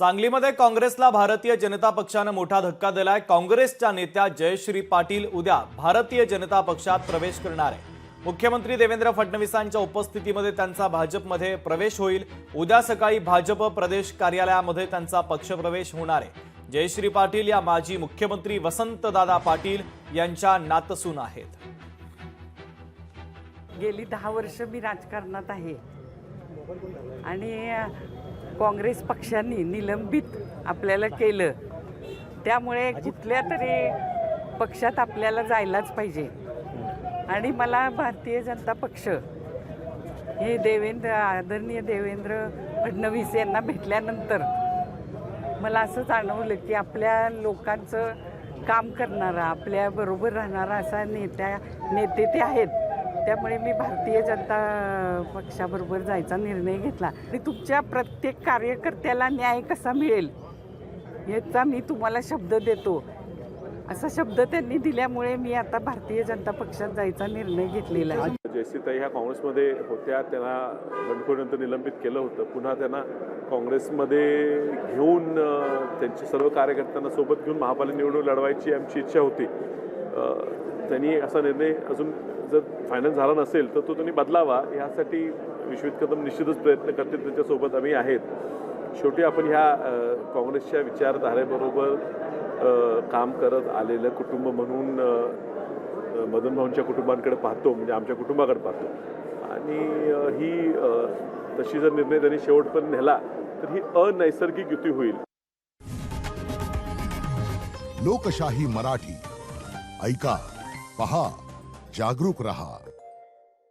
सांगलीमध्ये काँग्रेसला भारतीय जनता पक्षाने मोठा धक्का दिलाय। काँग्रेसच्या नेत्या जयश्री पाटील उद्या भारतीय जनता पक्षात प्रवेश करणार आहे। मुख्यमंत्री देवेंद्र फडणवीसांच्या उपस्थितीमध्ये त्यांचा भाजपमध्ये प्रवेश होईल। उद्या सकाळी भाजप प्रदेश कार्यालयामध्ये त्यांचा पक्षप्रवेश होणार आहे। जयश्री पाटील या माजी मुख्यमंत्री वसंतदादा पाटील यांच्या नातसून आहेत। गेली 10 वर्ष मी राजकारणात आहे आणि काँग्रेस पक्षाने निलंबित आपल्याला केलं, त्यामुळे कुठल्या तरी पक्षात आपल्याला जायलाच पाहिजे। आणि मला भारतीय जनता पक्ष हे आदरणीय देवेंद्र फडणवीस यांना भेटल्यानंतर मला असं जाणवलं की आपल्या लोकांचं काम करणारा, आपल्या बरोबर राहणारा असा नेते ते आहेत। त्यामुळे मी भारतीय जनता पक्षाबरोबर जायचा निर्णय घेतला आणि तुमच्या प्रत्येक कार्यकर्त्याला न्याय कसा मिळेल याचा मी तुम्हाला शब्द देतो, असा शब्द त्यांनी दिल्यामुळे मी आता भारतीय जनता पक्षात जायचा निर्णय घेतलेला आहे। जयश्रीताई ह्या काँग्रेसमध्ये होत्या, त्यांना बंडखोरीनंतर निलंबित केलं होतं। पुन्हा त्यांना काँग्रेसमध्ये घेऊन त्यांच्या सर्व कार्यकर्त्यांना सोबत घेऊन महापालिका निवडणूक लढवायची आमची इच्छा होती। त्यांनी असा निर्णय अजून जर फायनल झाला नसेल तर तो त्यांनी बदलावा, यासाठी विश्वित कदम निश्चितच प्रयत्न करतील, त्यांच्यासोबत आम्ही आहेत। शेवटी आपण ह्या काँग्रेसच्या विचारधारेबरोबर काम करत आलेलं कुटुंब म्हणून मदन भाऊंच्या कुटुंबांकडे पाहतो, म्हणजे आमच्या कुटुंबाकडे पाहतो। आणि ही तशी जर निर्णय त्यांनी शेवटपर्यंत नेला तर ही अनैसर्गिक युती होईल। लोकशाही मराठी ऐका, पहा, जागरूक रहा।